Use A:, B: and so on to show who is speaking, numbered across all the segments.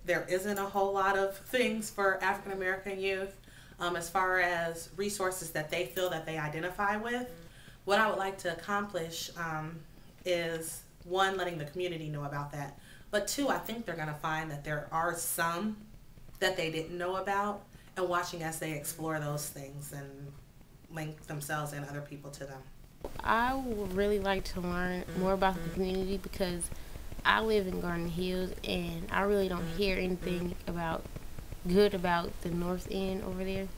A: there isn't a whole lot of things for African American youth as far as resources that they feel that they identify with. What I would like to accomplish is, one, letting the community know about that, but two, I think they're going to find that there are some that they didn't know about, and watching as they explore those things and link themselves and other people to them.
B: I would really like to learn more about the community because I live in Garden Hills and I really don't hear anything good about the North End over there.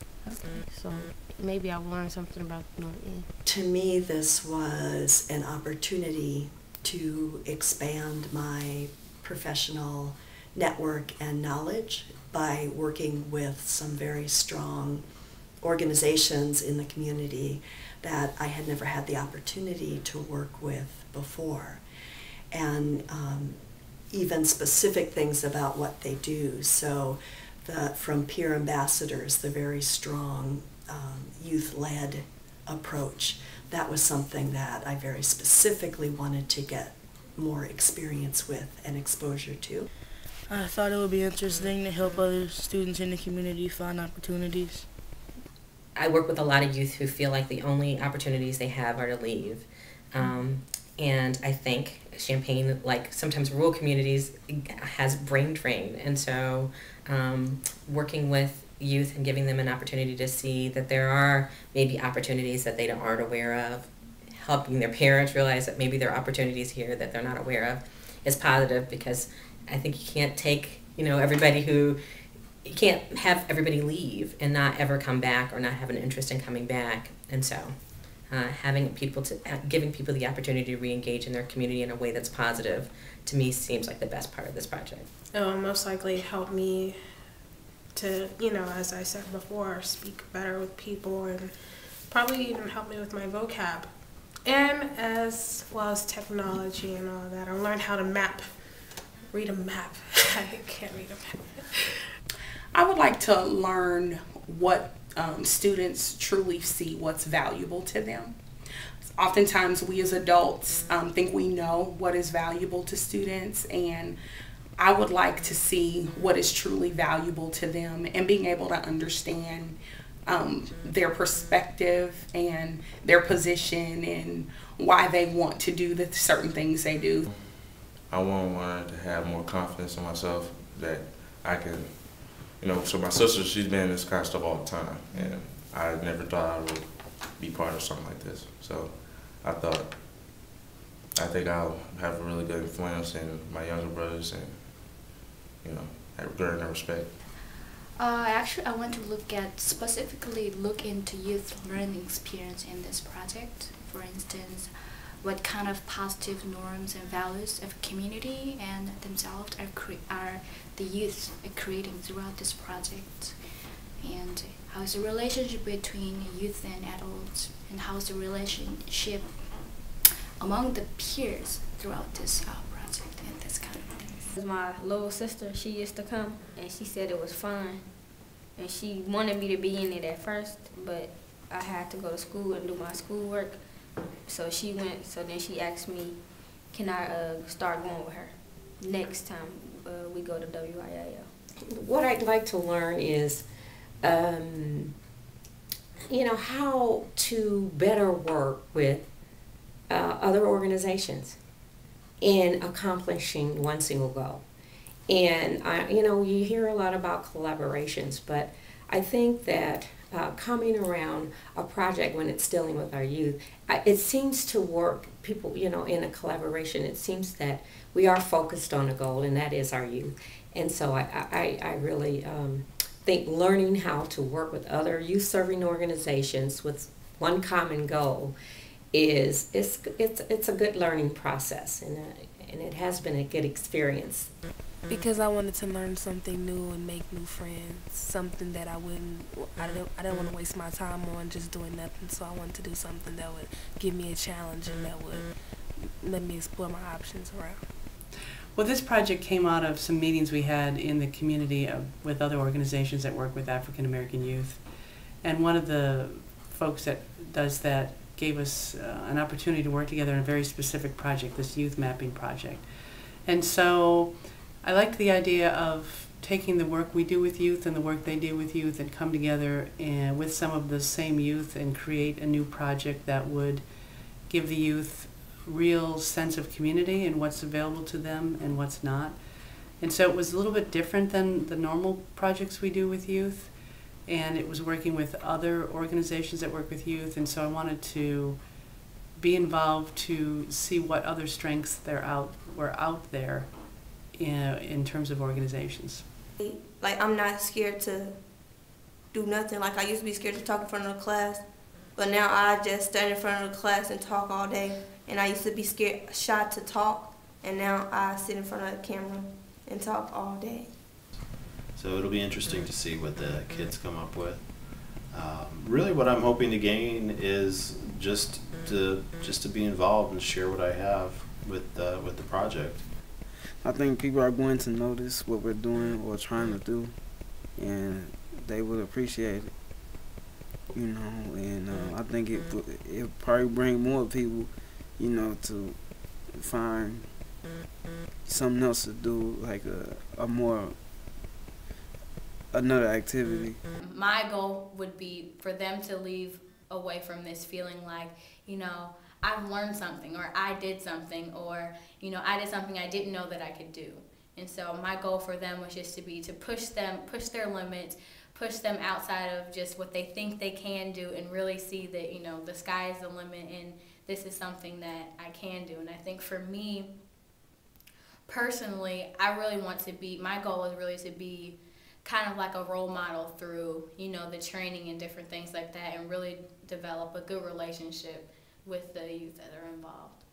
B: So maybe I'll learn something about the North End.
C: To me, this was an opportunity to expand my professional network and knowledge by working with some very strong organizations in the community that I had never had the opportunity to work with before, and even specific things about what they do. So from peer ambassadors, the very strong youth-led approach, that was something that I very specifically wanted to get more experience with and exposure to.
D: I thought it would be interesting to help other students in the community find opportunities.
E: I work with a lot of youth who feel like the only opportunities they have are to leave. And I think Champaign, like sometimes rural communities, has brain drain. And so working with youth and giving them an opportunity to see that there are maybe opportunities that they aren't aware of, helping their parents realize that maybe there are opportunities here that they're not aware of, is positive, because I think you can't take, everybody you can't have everybody leave and not ever come back or not have an interest in coming back. And so giving people the opportunity to re-engage in their community in a way that's positive, to me, seems like the best part of this project.
F: It will most likely help me to, as I said before, speak better with people, and probably even help me with my vocab. And as well as technology and all that, I'll learn how to read a map. I can't read a map.
G: I would like to learn what students truly see what's valuable to them. Oftentimes we as adults think we know what is valuable to students, and I would like to see what is truly valuable to them and being able to understand their perspective and their position and why they want to do the certain things they do.
H: I want to have more confidence in myself, that I can, so my sister, she's been in this kind of stuff all the time, and I never thought I would be part of something like this. So I think I'll have a really good influence in my younger brothers and, earn their respect.
I: Actually, I want to specifically look into youth learning experience in this project. For instance, what kind of positive norms and values of community and themselves are the youth creating throughout this project, and how is the relationship between youth and adults, and how is the relationship among the peers throughout this project and this kind of things.
J: My little sister, she used to come and she said it was fun, and she wanted me to be in it at first, but I had to go to school and do my schoolwork. So she went, so then she asked me, can I start going with her next time we go to WIAL.
E: What I'd like to learn is, how to better work with other organizations in accomplishing one single goal. And, you hear a lot about collaborations, but I think that coming around a project when it's dealing with our youth, it seems to work, people, in a collaboration, it seems that we are focused on a goal, and that is our youth. And so I really think learning how to work with other youth-serving organizations with one common goal it's a good learning process, and it has been a good experience.
D: Because I wanted to learn something new and make new friends, something that I didn't want to waste my time on just doing nothing, so I wanted to do something that would give me a challenge and that would let me explore my options around.
K: Well, this project came out of some meetings we had in the community with other organizations that work with African American youth, and one of the folks that does that gave us an opportunity to work together on a very specific project, this youth mapping project. And so I liked the idea of taking the work we do with youth and the work they do with youth and come together and with some of the same youth and create a new project that would give the youth real sense of community and what's available to them and what's not. And so it was a little bit different than the normal projects we do with youth, and it was working with other organizations that work with youth, and so I wanted to be involved to see what other strengths were out there in terms of organizations.
L: Like, I'm not scared to do nothing. Like, I used to be scared to talk in front of the class, but now I just stand in front of the class and talk all day. And I used to be shy to talk, and now I sit in front of the camera and talk all day.
M: So it'll be interesting to see what the kids come up with. Really what I'm hoping to gain is just to be involved and share what I have with the project.
N: I think people are going to notice what we're doing or trying to do, and they will appreciate it, you know, and I think it'll probably bring more people, you know, to find something else to do, like another activity.
O: My goal would be for them to leave away from this feeling like, you know, I've learned something, or I did something, or, you know, I did something I didn't know that I could do. And so my goal for them was just to push their limits, push them outside of just what they think they can do, and really see that, you know, the sky is the limit and this is something that I can do. And I think for me, personally, my goal is really to be kind of like a role model through, you know, the training and different things like that, and really develop a good relationship with the youth that are involved.